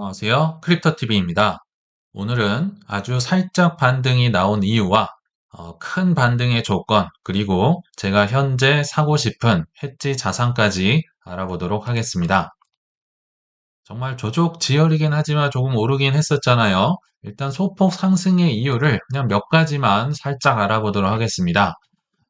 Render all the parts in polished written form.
안녕하세요. 크립토TV입니다. 오늘은 아주 살짝 반등이 나온 이유와 큰 반등의 조건, 그리고 제가 현재 사고 싶은 해지 자산까지 알아보도록 하겠습니다. 정말 조족지혈이긴 하지만 조금 오르긴 했었잖아요. 일단 소폭 상승의 이유를 그냥 몇 가지만 살짝 알아보도록 하겠습니다.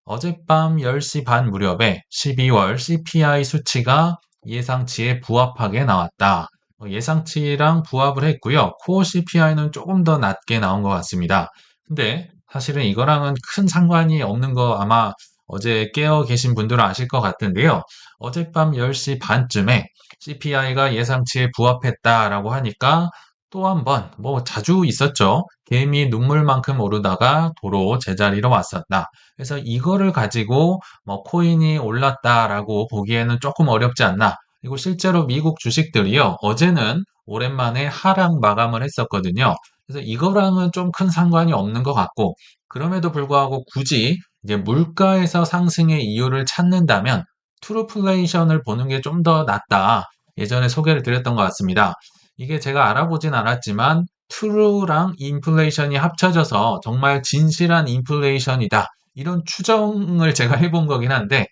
어젯밤 10시 반 무렵에 12월 CPI 수치가 예상치에 부합하게 나왔다. 예상치랑 부합을 했고요. 코어 CPI는 조금 더 낮게 나온 것 같습니다. 근데 사실은 이거랑은 큰 상관이 없는 거 아마 어제 깨어 계신 분들은 아실 것 같은데요. 어젯밤 10시 반쯤에 CPI가 예상치에 부합했다라고 하니까 또 한 번, 뭐 자주 있었죠. 개미 눈물만큼 오르다가 도로 제자리로 왔었다. 그래서 이거를 가지고 뭐 코인이 올랐다라고 보기에는 조금 어렵지 않나. 그리고 실제로 미국 주식들이요. 어제는 오랜만에 하락 마감을 했었거든요. 그래서 이거랑은 좀 큰 상관이 없는 것 같고, 그럼에도 불구하고 굳이 이제 물가에서 상승의 이유를 찾는다면 트루플레이션을 보는 게 좀 더 낫다. 예전에 소개를 드렸던 것 같습니다. 이게 제가 알아보진 않았지만 트루랑 인플레이션이 합쳐져서 정말 진실한 인플레이션이다. 이런 추정을 제가 해본 거긴 한데,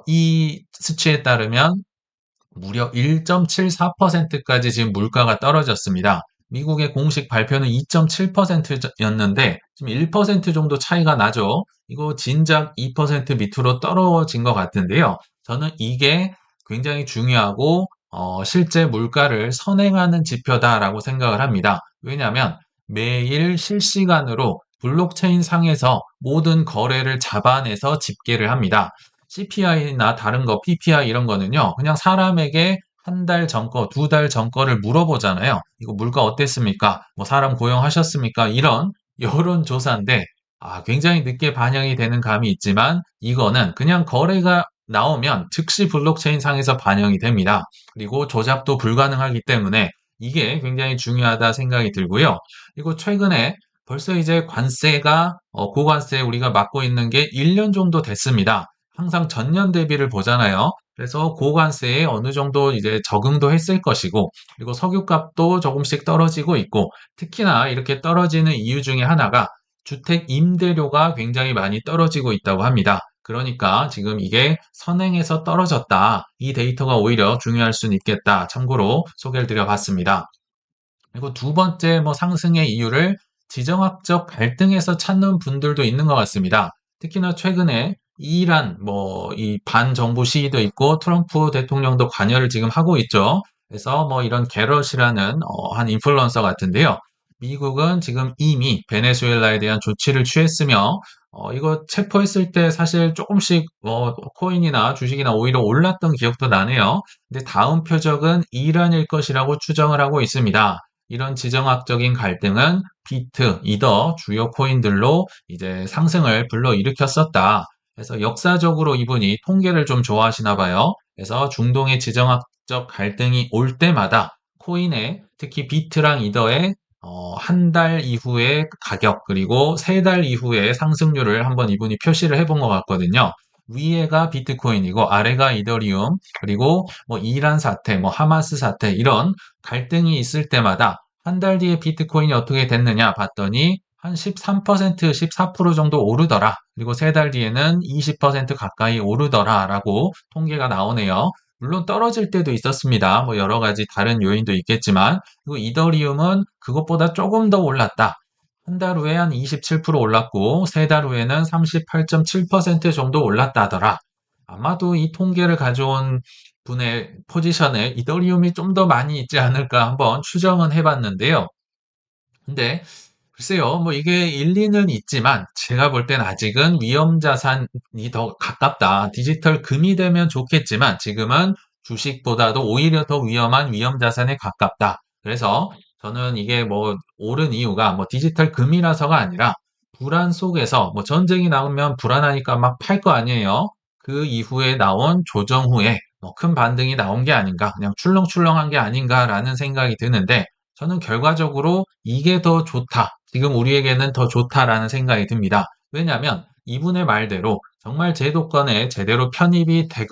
이 수치에 따르면 무려 1.74%까지 지금 물가가 떨어졌습니다. 미국의 공식 발표는 2.7%였는데, 지금 1% 정도 차이가 나죠. 이거 진작 2% 밑으로 떨어진 것 같은데요. 저는 이게 굉장히 중요하고, 실제 물가를 선행하는 지표다라고 생각을 합니다. 왜냐하면 매일 실시간으로 블록체인 상에서 모든 거래를 잡아내서 집계를 합니다. CPI나 다른 거, PPI 이런 거는요, 그냥 사람에게 한 달 전 거, 두 달 전 거를 물어보잖아요. 이거 물가 어땠습니까? 뭐 사람 고용하셨습니까? 이런 여론조사인데, 굉장히 늦게 반영이 되는 감이 있지만, 이거는 그냥 거래가 나오면 즉시 블록체인 상에서 반영이 됩니다. 그리고 조작도 불가능하기 때문에 이게 굉장히 중요하다 생각이 들고요. 그리고 최근에 벌써 이제 관세가, 고관세 우리가 맡고 있는 게 1년 정도 됐습니다. 항상 전년 대비를 보잖아요. 그래서 고관세에 어느 정도 이제 적응도 했을 것이고, 그리고 석유값도 조금씩 떨어지고 있고, 특히나 이렇게 떨어지는 이유 중에 하나가 주택 임대료가 굉장히 많이 떨어지고 있다고 합니다. 그러니까 지금 이게 선행에서 떨어졌다. 이 데이터가 오히려 중요할 수는 있겠다. 참고로 소개를 드려봤습니다. 그리고 두 번째 뭐 상승의 이유를 지정학적 갈등에서 찾는 분들도 있는 것 같습니다. 특히나 최근에 이란 뭐 이 반정부 시위도 있고 트럼프 대통령도 관여를 지금 하고 있죠. 그래서 뭐 이런 게럿이라는 한 인플루언서 같은데요. 미국은 지금 이미 베네수엘라에 대한 조치를 취했으며 이거 체포했을 때 사실 조금씩 코인이나 주식이나 오히려 올랐던 기억도 나네요. 근데 다음 표적은 이란일 것이라고 추정을 하고 있습니다. 이런 지정학적인 갈등은 비트, 이더 주요 코인들로 이제 상승을 불러일으켰었다. 그래서 역사적으로 이분이 통계를 좀 좋아하시나 봐요. 그래서 중동의 지정학적 갈등이 올 때마다 코인의 특히 비트랑 이더의 한 달 이후의 가격 그리고 세 달 이후의 상승률을 한번 이분이 표시를 해본 것 같거든요. 위에가 비트코인이고 아래가 이더리움 그리고 뭐 이란 사태, 뭐 하마스 사태 이런 갈등이 있을 때마다 한 달 뒤에 비트코인이 어떻게 됐느냐 봤더니 한 13%, 14% 정도 오르더라. 그리고 세 달 뒤에는 20% 가까이 오르더라라고 통계가 나오네요. 물론 떨어질 때도 있었습니다. 뭐 여러 가지 다른 요인도 있겠지만 그리고 이더리움은 그것보다 조금 더 올랐다. 한 달 후에 한 27% 올랐고 세 달 후에는 38.7% 정도 올랐다더라. 아마도 이 통계를 가져온 분의 포지션에 이더리움이 좀 더 많이 있지 않을까 한번 추정은 해봤는데요. 근데 글쎄요, 뭐 이게 일리는 있지만 제가 볼 땐 아직은 위험 자산이 더 가깝다. 디지털 금이 되면 좋겠지만 지금은 주식보다도 오히려 더 위험한 위험 자산에 가깝다. 그래서 저는 이게 뭐 옳은 이유가 뭐 디지털 금이라서가 아니라 불안 속에서 뭐 전쟁이 나오면 불안하니까 막 팔 거 아니에요. 그 이후에 나온 조정 후에 뭐 큰 반등이 나온 게 아닌가, 그냥 출렁출렁한 게 아닌가라는 생각이 드는데 저는 결과적으로 이게 더 좋다. 지금 우리에게는 더 좋다라는 생각이 듭니다. 왜냐하면 이분의 말대로 정말 제도권에 제대로 편입이 되고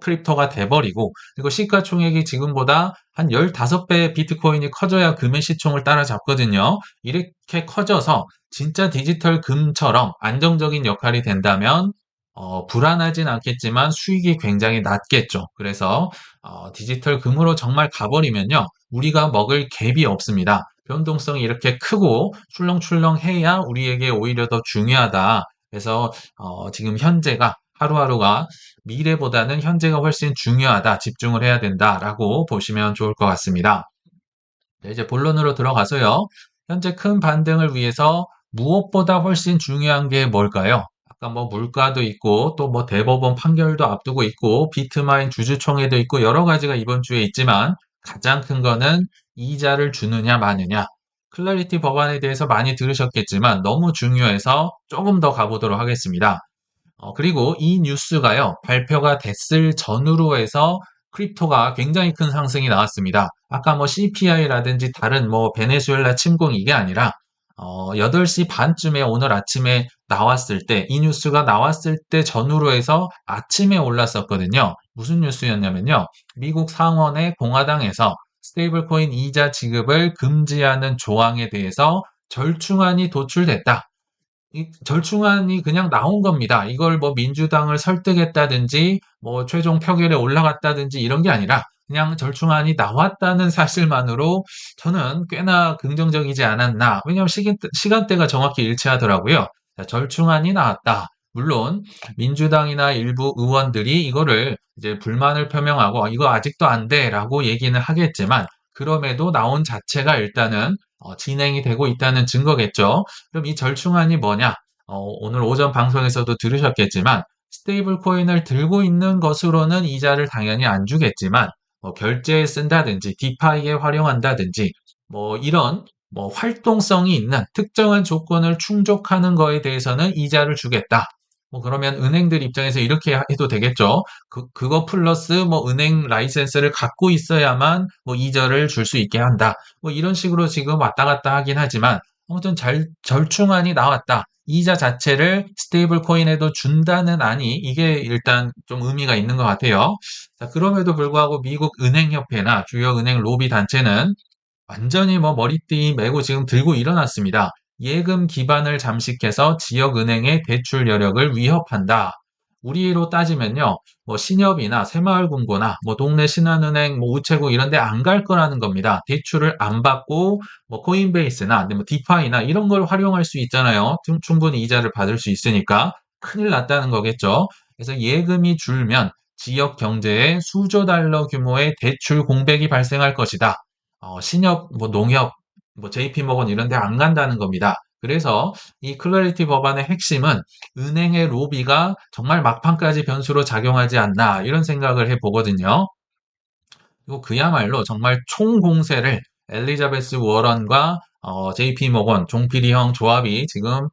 크립토가 돼버리고, 그리고 시가총액이 지금보다 한 15배 비트코인이 커져야 금의 시총을 따라잡거든요. 이렇게 커져서 진짜 디지털 금처럼 안정적인 역할이 된다면 불안하진 않겠지만 수익이 굉장히 낮겠죠. 그래서 디지털 금으로 정말 가버리면요, 우리가 먹을 갭이 없습니다. 변동성이 이렇게 크고 출렁출렁해야 우리에게 오히려 더 중요하다. 그래서 지금 현재가 하루하루가 미래보다는 현재가 훨씬 중요하다, 집중을 해야 된다라고 보시면 좋을 것 같습니다. 네, 이제 본론으로 들어가서요. 현재 큰 반등을 위해서 무엇보다 훨씬 중요한 게 뭘까요? 아까 뭐 물가도 있고 또 뭐 대법원 판결도 앞두고 있고 비트마인 주주총회도 있고 여러 가지가 이번 주에 있지만 가장 큰 거는 이자를 주느냐 마느냐. 클래리티 법안에 대해서 많이 들으셨겠지만 너무 중요해서 조금 더 가보도록 하겠습니다. 그리고 이 뉴스가요, 발표가 됐을 전후로 해서 크립토가 굉장히 큰 상승이 나왔습니다. 아까 뭐 CPI라든지 다른 뭐 베네수엘라 침공 이게 아니라 8시 반쯤에 오늘 아침에 나왔을 때, 이 뉴스가 나왔을 때 전후로 해서 아침에 올랐었거든요. 무슨 뉴스였냐면요. 미국 상원의 공화당에서 스테이블 코인 이자 지급을 금지하는 조항에 대해서 절충안이 도출됐다. 이 절충안이 그냥 나온 겁니다. 이걸 뭐 민주당을 설득했다든지 뭐 최종 표결에 올라갔다든지 이런 게 아니라 그냥 절충안이 나왔다는 사실만으로 저는 꽤나 긍정적이지 않았나. 왜냐하면 시간대가 정확히 일치하더라고요. 자, 절충안이 나왔다. 물론 민주당이나 일부 의원들이 이거를 이제 불만을 표명하고 이거 아직도 안 돼라고 얘기는 하겠지만, 그럼에도 나온 자체가 일단은 진행이 되고 있다는 증거겠죠. 그럼 이 절충안이 뭐냐? 오늘 오전 방송에서도 들으셨겠지만, 스테이블 코인을 들고 있는 것으로는 이자를 당연히 안 주겠지만, 결제에 쓴다든지, 디파이에 활용한다든지, 뭐 이런 뭐 활동성이 있는 특정한 조건을 충족하는 거에 대해서는 이자를 주겠다. 뭐 그러면 은행들 입장에서 이렇게 해도 되겠죠. 그거 플러스 뭐 은행 라이센스를 갖고 있어야만 뭐 이자를 줄 수 있게 한다. 뭐 이런 식으로 지금 왔다 갔다 하긴 하지만 아무튼 절충안이 나왔다. 이자 자체를 스테이블 코인에도 준다는 안이 이게 일단 좀 의미가 있는 것 같아요. 자, 그럼에도 불구하고 미국 은행협회나 주요 은행 로비 단체는 완전히 뭐 머리띠 메고 지금 들고 일어났습니다. 예금 기반을 잠식해서 지역은행의 대출 여력을 위협한다. 우리로 따지면요, 뭐 신협이나 새마을금고나 뭐 동네 신한은행, 뭐 우체국 이런 데 안 갈 거라는 겁니다. 대출을 안 받고 뭐 코인베이스나 뭐 디파이나 이런 걸 활용할 수 있잖아요. 충분히 이자를 받을 수 있으니까 큰일 났다는 거겠죠. 그래서 예금이 줄면 지역 경제에 수조 달러 규모의 대출 공백이 발생할 것이다. 신협, 뭐 농협, 뭐 JP모건 이런 데 안 간다는 겁니다. 그래서 이 클래리티 법안의 핵심은 은행의 로비가 정말 막판까지 변수로 작용하지 않나 이런 생각을 해보거든요. 그리고 그야말로 정말 총공세를 엘리자베스 워런과 JP모건, 종필이형 조합이 지금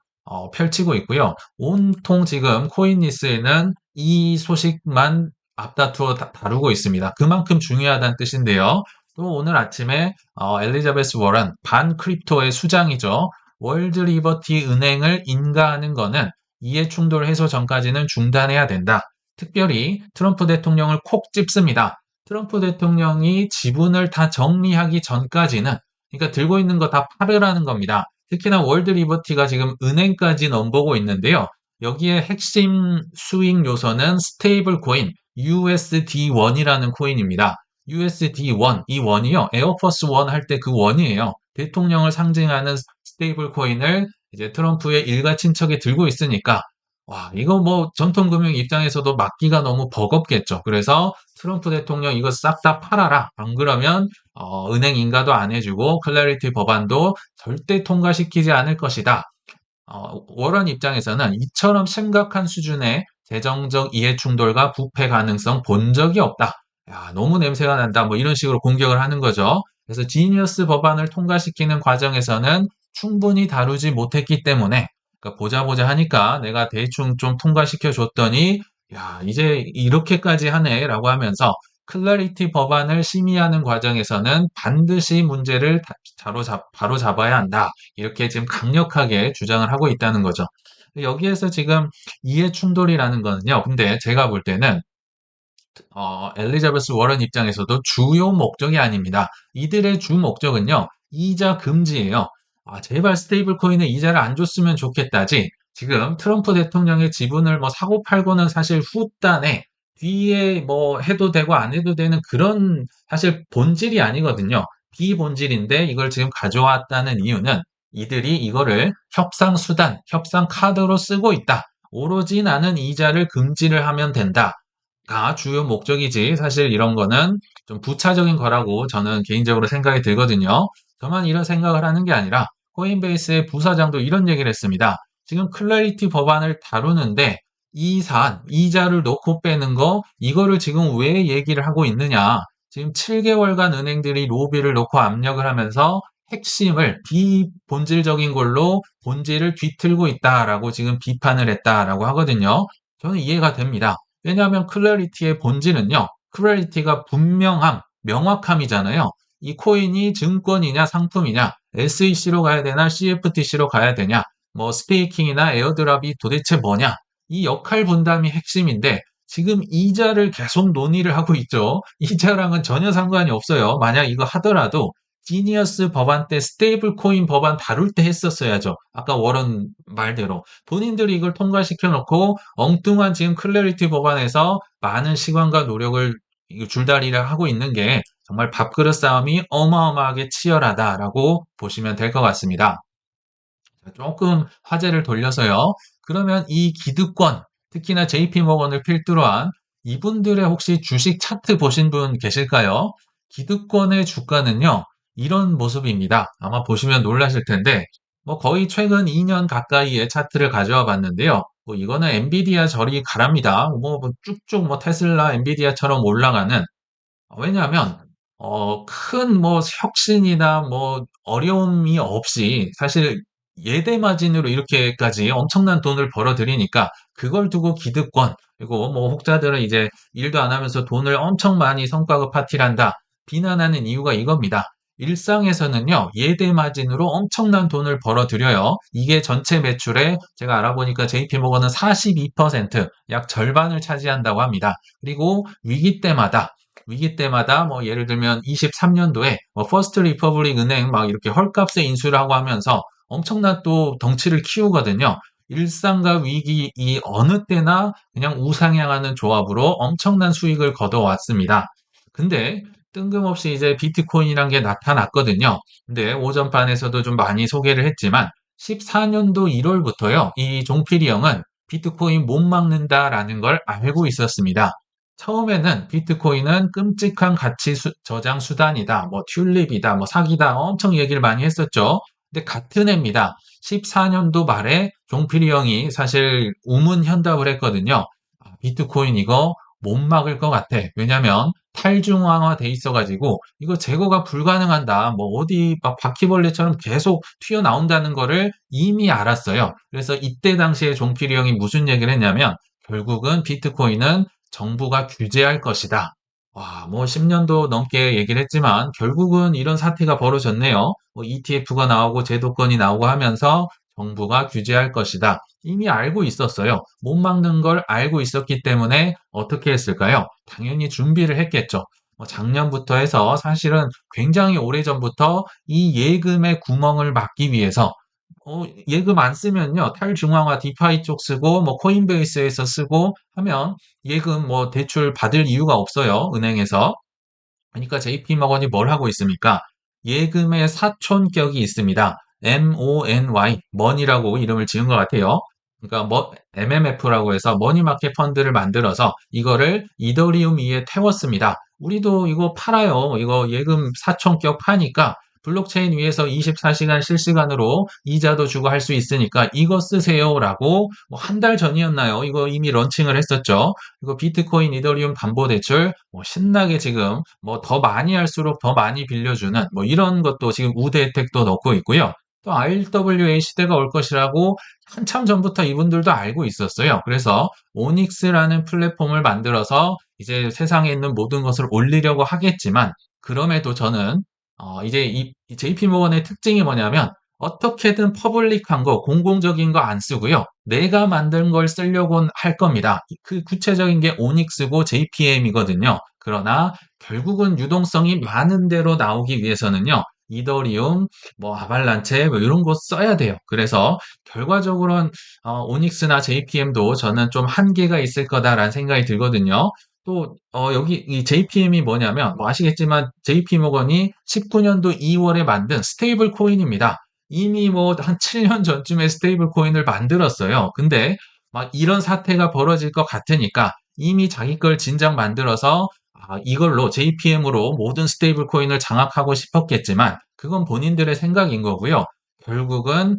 펼치고 있고요. 온통 지금 코인리스에는 이 소식만 앞다투어 다루고 있습니다. 그만큼 중요하다는 뜻인데요. 또 오늘 아침에 엘리자베스 워런 반 크립토의 수장이죠. 월드 리버티 은행을 인가하는 거는 이해 충돌 해소 전까지는 중단해야 된다. 특별히 트럼프 대통령을 콕 집습니다. 트럼프 대통령이 지분을 다 정리하기 전까지는, 그러니까 들고 있는 거 다 팔으라는 겁니다. 특히나 월드 리버티가 지금 은행까지 넘보고 있는데요. 여기에 핵심 수익 요소는 스테이블 코인 USD1이라는 코인입니다. USD1, 이 원이요, 에어포스 원 할 때 그 원이에요. 대통령을 상징하는 스테이블 코인을 이제 트럼프의 일가 친척이 들고 있으니까, 와, 이거 뭐 전통금융 입장에서도 막기가 너무 버겁겠죠. 그래서 트럼프 대통령 이거 싹 다 팔아라. 안 그러면 은행 인가도 안 해주고 클래리티 법안도 절대 통과시키지 않을 것이다. 워런 입장에서는 이처럼 심각한 수준의 재정적 이해 충돌과 부패 가능성 본 적이 없다. 야, 너무 냄새가 난다. 뭐 이런 식으로 공격을 하는 거죠. 그래서 지니어스 법안을 통과시키는 과정에서는 충분히 다루지 못했기 때문에, 그러니까 보자 보자 하니까 내가 대충 좀 통과시켜 줬더니 야, 이제 이렇게까지 하네라고 하면서 클래리티 법안을 심의하는 과정에서는 반드시 문제를 바로 잡아야 한다. 이렇게 지금 강력하게 주장을 하고 있다는 거죠. 여기에서 지금 이해 충돌이라는 거는요. 근데 제가 볼 때는 엘리자베스 워런 입장에서도 주요 목적이 아닙니다. 이들의 주 목적은요, 이자 금지예요. 제발 스테이블 코인에 이자를 안 줬으면 좋겠다지. 지금 트럼프 대통령의 지분을 뭐 사고 팔고는 사실 후단에 뒤에 뭐 해도 되고 안 해도 되는 그런 사실 본질이 아니거든요. 비본질인데 이걸 지금 가져왔다는 이유는 이들이 이거를 협상 수단, 협상 카드로 쓰고 있다. 오로지 나는 이자를 금지를 하면 된다. 가 주요 목적이지 사실 이런 거는 좀 부차적인 거라고 저는 개인적으로 생각이 들거든요. 저만 이런 생각을 하는 게 아니라 코인베이스의 부사장도 이런 얘기를 했습니다. 지금 클래리티 법안을 다루는데 이 사안, 이자를 놓고 빼는 거 이거를 지금 왜 얘기를 하고 있느냐. 지금 7개월간 은행들이 로비를 놓고 압력을 하면서 핵심을 비본질적인 걸로 본질을 뒤틀고 있다라고 지금 비판을 했다라고 하거든요. 저는 이해가 됩니다. 왜냐하면 클래리티의 본질은요. 클래리티가 분명함, 명확함이잖아요. 이 코인이 증권이냐 상품이냐, SEC로 가야 되나 CFTC로 가야 되냐, 뭐 스테이킹이나 에어드랍이 도대체 뭐냐. 이 역할 분담이 핵심인데 지금 이자를 계속 논의를 하고 있죠. 이자랑은 전혀 상관이 없어요. 만약 이거 하더라도 지니어스 법안 때 스테이블 코인 법안 다룰 때 했었어야죠. 아까 워런 말대로. 본인들이 이걸 통과시켜 놓고 엉뚱한 지금 클래리티 법안에서 많은 시간과 노력을 줄다리를 하고 있는 게 정말 밥그릇 싸움이 어마어마하게 치열하다라고 보시면 될 것 같습니다. 조금 화제를 돌려서요. 그러면 이 기득권, 특히나 JP모건을 필두로 한 이분들의 혹시 주식 차트 보신 분 계실까요? 기득권의 주가는요, 이런 모습입니다. 아마 보시면 놀라실 텐데, 뭐 거의 최근 2년 가까이의 차트를 가져와 봤는데요. 뭐 이거는 엔비디아 저리 가랍니다. 뭐 쭉쭉 뭐 테슬라, 엔비디아처럼 올라가는 왜냐하면 큰 뭐 혁신이나 뭐 어려움이 없이 사실 예대 마진으로 이렇게까지 엄청난 돈을 벌어 들이니까 그걸 두고 기득권 그리고 뭐 혹자들은 이제 일도 안 하면서 돈을 엄청 많이 성과급 파티한다 비난하는 이유가 이겁니다. 일상에서는요, 예대 마진으로 엄청난 돈을 벌어 들여요. 이게 전체 매출의 제가 알아보니까 JP모건은 42%, 약 절반을 차지한다고 합니다. 그리고 위기 때마다 뭐 예를 들면 23년도에 뭐 퍼스트 리퍼블릭 은행 막 이렇게 헐값에 인수를 하고 하면서 엄청난 또 덩치를 키우거든요. 일상과 위기 이 어느 때나 그냥 우상향하는 조합으로 엄청난 수익을 거둬왔습니다. 근데 뜬금없이 이제 비트코인이란 게 나타났거든요. 근데 오전판에서도 좀 많이 소개를 했지만 14년도 1월부터요. 이 종필이 형은 비트코인 못 막는다라는 걸 알고 있었습니다. 처음에는 비트코인은 끔찍한 가치 저장 수단이다, 뭐 튤립이다, 뭐 사기다 엄청 얘기를 많이 했었죠. 근데 같은 해입니다. 14년도 말에 종필이 형이 사실 우문현답을 했거든요. 비트코인 이거 못 막을 것 같아. 왜냐면 탈중앙화 돼 있어가지고 이거 제거가 불가능한다. 뭐 어디 막 바퀴벌레처럼 계속 튀어나온다는 거를 이미 알았어요. 그래서 이때 당시에 종필이 형이 무슨 얘기를 했냐면 결국은 비트코인은 정부가 규제할 것이다. 와, 뭐 10년도 넘게 얘기를 했지만 결국은 이런 사태가 벌어졌네요. 뭐 ETF가 나오고 제도권이 나오고 하면서 정부가 규제할 것이다. 이미 알고 있었어요. 못 막는 걸 알고 있었기 때문에 어떻게 했을까요? 당연히 준비를 했겠죠. 작년부터 해서 사실은 굉장히 오래전부터 이 예금의 구멍을 막기 위해서 예금 안 쓰면요. 탈중앙화 디파이 쪽 쓰고 뭐 코인베이스에서 쓰고 하면 예금 뭐 대출 받을 이유가 없어요. 은행에서. 그러니까 JP모건이 뭘 하고 있습니까? 예금의 사촌격이 있습니다. MONY, 머니라고 이름을 지은 것 같아요. 그러니까 뭐 MMF라고 해서 머니마켓 펀드를 만들어서 이거를 이더리움 위에 태웠습니다. 우리도 이거 팔아요. 이거 예금 사촌격 파니까 블록체인 위에서 24시간 실시간으로 이자도 주고 할 수 있으니까 이거 쓰세요라고 뭐 한 달 전이었나요? 이거 이미 런칭을 했었죠. 이거 비트코인, 이더리움 담보대출 뭐 신나게 지금 뭐 더 많이 할수록 더 많이 빌려주는 뭐 이런 것도 지금 우대 혜택도 넣고 있고요. 또 RWA 시대가 올 것이라고 한참 전부터 이분들도 알고 있었어요. 그래서 오닉스라는 플랫폼을 만들어서 이제 세상에 있는 모든 것을 올리려고 하겠지만 그럼에도 저는 이제 이 JP모건의 특징이 뭐냐면 어떻게든 퍼블릭한 거, 공공적인 거 안 쓰고요. 내가 만든 걸 쓰려고 할 겁니다. 그 구체적인 게 오닉스고 JPM이거든요. 그러나 결국은 유동성이 많은 대로 나오기 위해서는요. 이더리움, 뭐 아발란체 뭐 이런 거 써야 돼요. 그래서 결과적으로는 오닉스나 JPM도 저는 좀 한계가 있을 거다라는 생각이 들거든요. 또 여기 이 JPM이 뭐냐면 뭐 아시겠지만 JP모건이 19년도 2월에 만든 스테이블 코인입니다. 이미 뭐 한 7년 전쯤에 스테이블 코인을 만들었어요. 근데 막 이런 사태가 벌어질 것 같으니까 이미 자기 걸 진작 만들어서 이걸로 JPM으로 모든 스테이블 코인을 장악하고 싶었겠지만 그건 본인들의 생각인 거고요. 결국은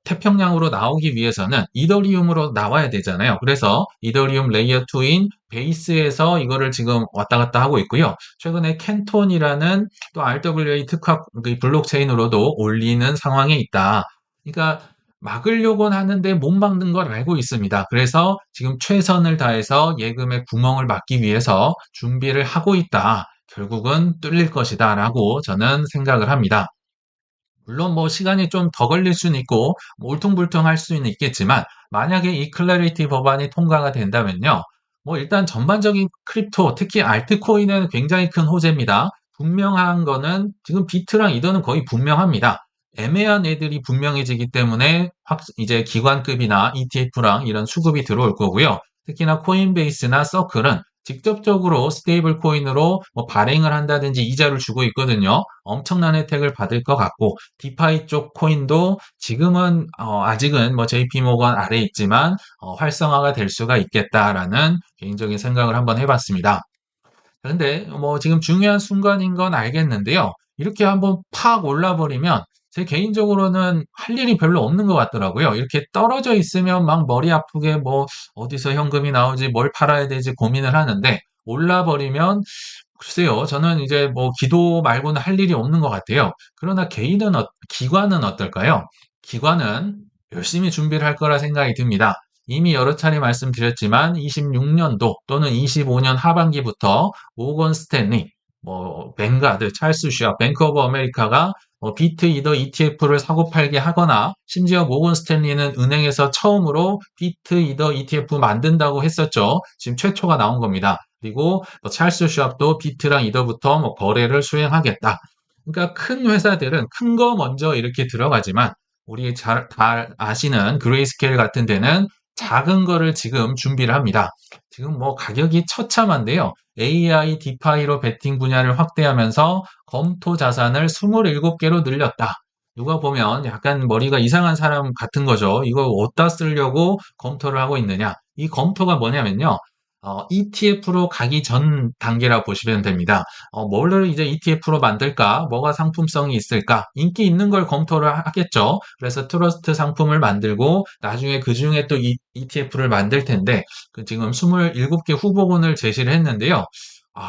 태평양으로 나오기 위해서는 이더리움으로 나와야 되잖아요. 그래서 이더리움 레이어 2인 베이스에서 이거를 지금 왔다 갔다 하고 있고요. 최근에 캔톤이라는 또 RWA 특화 그 블록체인으로도 올리는 상황에 있다. 그러니까 막으려고는 하는데 못 막는 걸 알고 있습니다. 그래서 지금 최선을 다해서 예금의 구멍을 막기 위해서 준비를 하고 있다. 결국은 뚫릴 것이다라고 저는 생각을 합니다. 물론 뭐 시간이 좀 더 걸릴 수는 있고 뭐 울퉁불퉁할 수는 있겠지만 만약에 이 클래리티 법안이 통과가 된다면요. 뭐 일단 전반적인 크립토, 특히 알트코인은 굉장히 큰 호재입니다. 분명한 거는 지금 비트랑 이더는 거의 분명합니다. 애매한 애들이 분명해지기 때문에 이제 기관급이나 ETF랑 이런 수급이 들어올 거고요. 특히나 코인베이스나 서클은 직접적으로 스테이블 코인으로 뭐 발행을 한다든지 이자를 주고 있거든요. 엄청난 혜택을 받을 것 같고 디파이 쪽 코인도 지금은 아직은 뭐 JP 모건 아래에 있지만 활성화가 될 수가 있겠다라는 개인적인 생각을 한번 해봤습니다. 그런데 뭐 지금 중요한 순간인 건 알겠는데요. 이렇게 한번 팍 올라버리면 제 개인적으로는 할 일이 별로 없는 것 같더라고요. 이렇게 떨어져 있으면 막 머리 아프게 뭐 어디서 현금이 나오지 뭘 팔아야 되지 고민을 하는데 올라버리면 글쎄요. 저는 이제 뭐 기도 말고는 할 일이 없는 것 같아요. 그러나 기관은 어떨까요? 기관은 열심히 준비를 할 거라 생각이 듭니다. 이미 여러 차례 말씀드렸지만 26년도 또는 25년 하반기부터 모건 스탠리, 뭐 뱅가드, 찰스 슈왑, 뱅크 오브 아메리카가 비트 이더 ETF를 사고 팔게 하거나 심지어 모건 스탠리는 은행에서 처음으로 비트 이더 ETF 만든다고 했었죠. 지금 최초가 나온 겁니다. 그리고 찰스 슈왑도 비트랑 이더부터 뭐 거래를 수행하겠다. 그러니까 큰 회사들은 큰 거 먼저 이렇게 들어가지만 우리 잘 아시는 그레이스케일 같은 데는 작은 거를 지금 준비를 합니다. 지금 뭐 가격이 처참한데요. AI 디파이로 베팅 분야를 확대하면서 검토 자산을 27개로 늘렸다. 누가 보면 약간 머리가 이상한 사람 같은 거죠. 이거 어디다 쓰려고 검토를 하고 있느냐. 이 검토가 뭐냐면요. ETF로 가기 전 단계라고 보시면 됩니다. 뭐를 이제 ETF로 만들까? 뭐가 상품성이 있을까? 인기 있는 걸 검토를 하겠죠. 그래서 트러스트 상품을 만들고 나중에 그 중에 또 ETF를 만들 텐데 그 지금 27개 후보군을 제시를 했는데요.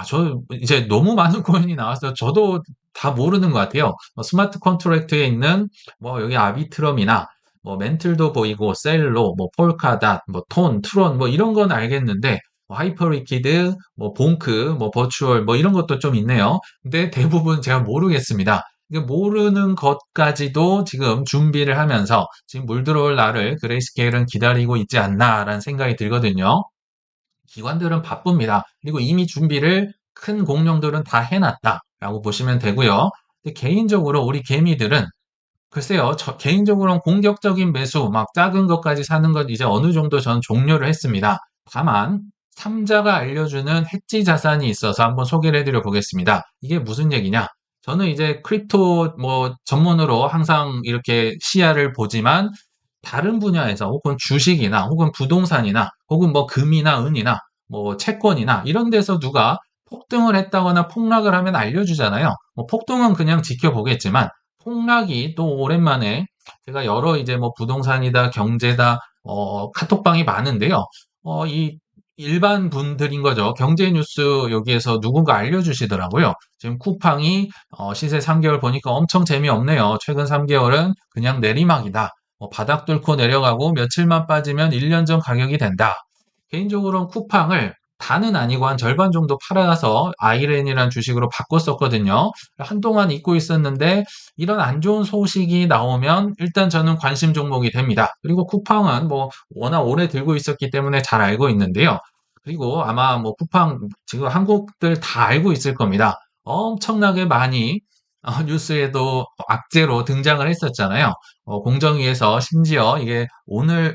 저 이제 너무 많은 코인이 나와서 저도 다 모르는 것 같아요. 스마트 컨트랙트에 있는 뭐 여기 아비트럼이나 뭐 멘틀도 보이고 셀로, 뭐 폴카닷, 뭐 톤, 트론 뭐 이런 건 알겠는데 뭐 하이퍼리퀴드, 뭐 봉크, 뭐 버추얼 뭐 이런 것도 좀 있네요. 근데 대부분 제가 모르겠습니다. 이게 모르는 것까지도 지금 준비를 하면서 지금 물 들어올 날을 그레이스케일은 기다리고 있지 않나라는 생각이 들거든요. 기관들은 바쁩니다. 그리고 이미 준비를 큰 공룡들은 다 해놨다라고 보시면 되고요. 근데 개인적으로 우리 개미들은 글쎄요, 저 개인적으로는 공격적인 매수, 막 작은 것까지 사는 것 이제 어느 정도 전 종료를 했습니다. 다만, 삼자가 알려주는 해지 자산이 있어서 한번 소개를 해드려 보겠습니다. 이게 무슨 얘기냐? 저는 이제 크립토 뭐 전문으로 항상 이렇게 시야를 보지만 다른 분야에서 혹은 주식이나 혹은 부동산이나 혹은 뭐 금이나 은이나 뭐 채권이나 이런 데서 누가 폭등을 했다거나 폭락을 하면 알려주잖아요. 뭐 폭등은 그냥 지켜보겠지만 폭락이 또 오랜만에 제가 여러 이제 뭐 부동산이다 경제다 카톡방이 많은데요. 이 일반 분들인 거죠. 경제 뉴스 여기에서 누군가 알려주시더라고요. 지금 쿠팡이 시세 3개월 보니까 엄청 재미없네요. 최근 3개월은 그냥 내리막이다. 바닥 뚫고 내려가고 며칠만 빠지면 1년 전 가격이 된다. 개인적으로는 쿠팡을 다는 아니고 한 절반 정도 팔아서 아이렌이라는 주식으로 바꿨었거든요. 한동안 잊고 있었는데 이런 안 좋은 소식이 나오면 일단 저는 관심 종목이 됩니다. 그리고 쿠팡은 뭐 워낙 오래 들고 있었기 때문에 잘 알고 있는데요. 그리고 아마 뭐 쿠팡 지금 한국들 다 알고 있을 겁니다. 엄청나게 많이 뉴스에도 악재로 등장을 했었잖아요. 공정위에서 심지어 이게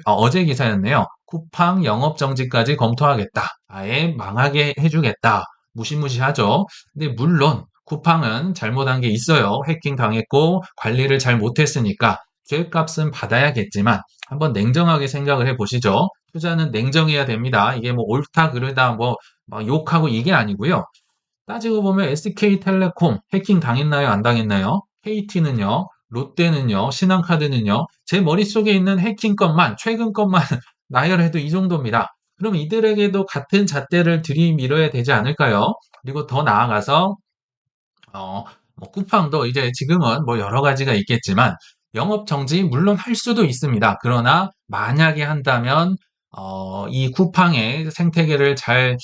어제 기사였네요. 쿠팡 영업정지까지 검토하겠다. 아예 망하게 해주겠다. 무시무시하죠. 근데 물론 쿠팡은 잘못한 게 있어요. 해킹 당했고 관리를 잘 못했으니까 죄값은 받아야겠지만 한번 냉정하게 생각을 해보시죠. 투자는 냉정해야 됩니다. 이게 뭐 옳다 그르다 뭐 막 욕하고 이게 아니고요. 따지고 보면 SK텔레콤 해킹 당했나요? 안 당했나요? KT는요? 롯데는요? 신한카드는요? 제 머릿속에 있는 해킹 건만 최근 것만 나열해도 이 정도입니다. 그럼 이들에게도 같은 잣대를 들이밀어야 되지 않을까요? 그리고 더 나아가서 뭐 쿠팡도 이제 지금은 뭐 여러 가지가 있겠지만 영업 정지 물론 할 수도 있습니다. 그러나 만약에 한다면 이 쿠팡의 생태계를 잘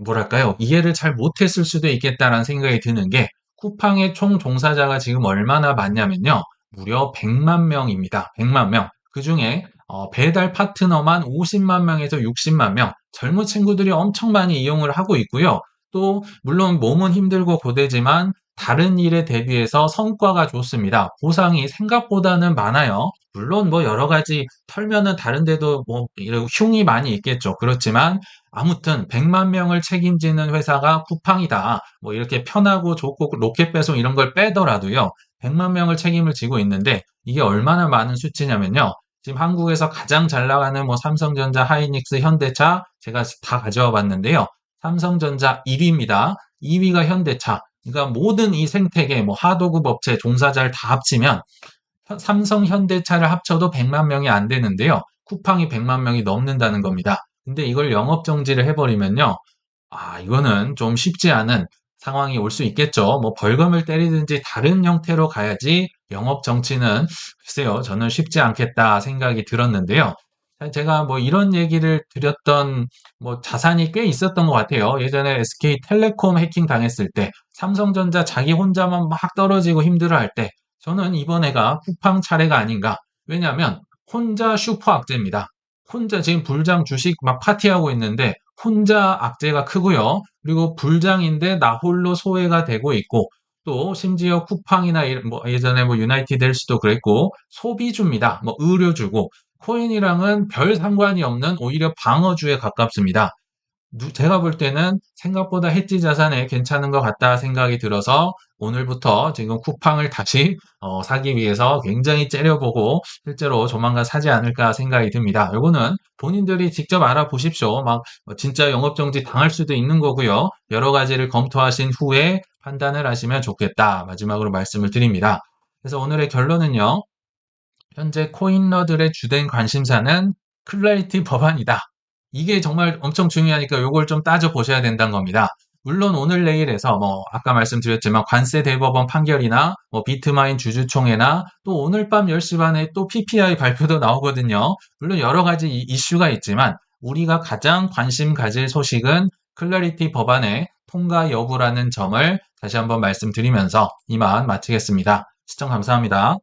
뭐랄까요? 이해를 잘 못했을 수도 있겠다라는 생각이 드는 게 쿠팡의 총 종사자가 지금 얼마나 많냐면요. 무려 100만 명입니다. 100만 명. 그중에 배달 파트너만 50만 명에서 60만 명. 젊은 친구들이 엄청 많이 이용을 하고 있고요. 또 물론 몸은 힘들고 고되지만 다른 일에 대비해서 성과가 좋습니다. 보상이 생각보다는 많아요. 물론 뭐 여러 가지 털면은 다른 데도 뭐 이런 흉이 많이 있겠죠. 그렇지만 아무튼 100만 명을 책임지는 회사가 쿠팡이다. 뭐 이렇게 편하고 좋고 로켓 배송 이런 걸 빼더라도요. 100만 명을 책임을 지고 있는데 이게 얼마나 많은 수치냐면요. 지금 한국에서 가장 잘 나가는 뭐 삼성전자, 하이닉스, 현대차 제가 다 가져와 봤는데요. 삼성전자 1위입니다. 2위가 현대차. 그러니까 모든 이 생태계, 뭐 하도급 업체, 종사자를 다 합치면 삼성, 현대차를 합쳐도 100만 명이 안 되는데요. 쿠팡이 100만 명이 넘는다는 겁니다. 근데 이걸 영업 정지를 해버리면요. 이거는 좀 쉽지 않은 상황이 올 수 있겠죠. 뭐 벌금을 때리든지 다른 형태로 가야지 영업 정지는 글쎄요. 저는 쉽지 않겠다 생각이 들었는데요. 제가 뭐 이런 얘기를 드렸던 뭐 자산이 꽤 있었던 것 같아요. 예전에 SK텔레콤 해킹 당했을 때, 삼성전자 자기 혼자만 막 떨어지고 힘들어할 때, 저는 이번에가 쿠팡 차례가 아닌가. 왜냐하면 혼자 슈퍼 악재입니다. 혼자 지금 불장 주식 막 파티하고 있는데 혼자 악재가 크고요. 그리고 불장인데 나 홀로 소외가 되고 있고 또 심지어 쿠팡이나 뭐 예전에 뭐 유나이티드헬스도 그랬고 소비주입니다. 뭐 의료주고 코인이랑은 별 상관이 없는 오히려 방어주에 가깝습니다. 제가 볼 때는 생각보다 해지 자산에 괜찮은 것 같다 생각이 들어서 오늘부터 지금 쿠팡을 다시 사기 위해서 굉장히 째려보고 실제로 조만간 사지 않을까 생각이 듭니다. 요거는 본인들이 직접 알아보십시오. 막 진짜 영업정지 당할 수도 있는 거고요. 여러 가지를 검토하신 후에 판단을 하시면 좋겠다. 마지막으로 말씀을 드립니다. 그래서 오늘의 결론은요. 현재 코인러들의 주된 관심사는 클래리티 법안이다. 이게 정말 엄청 중요하니까 요걸 좀 따져보셔야 된다는 겁니다. 물론 오늘 내일에서 뭐 아까 말씀드렸지만 관세 대법원 판결이나 뭐 비트마인 주주총회나 또 오늘 밤 10시 반에 또 PPI 발표도 나오거든요. 물론 여러 가지 이슈가 있지만 우리가 가장 관심 가질 소식은 클래리티 법안의 통과 여부라는 점을 다시 한번 말씀드리면서 이만 마치겠습니다. 시청 감사합니다.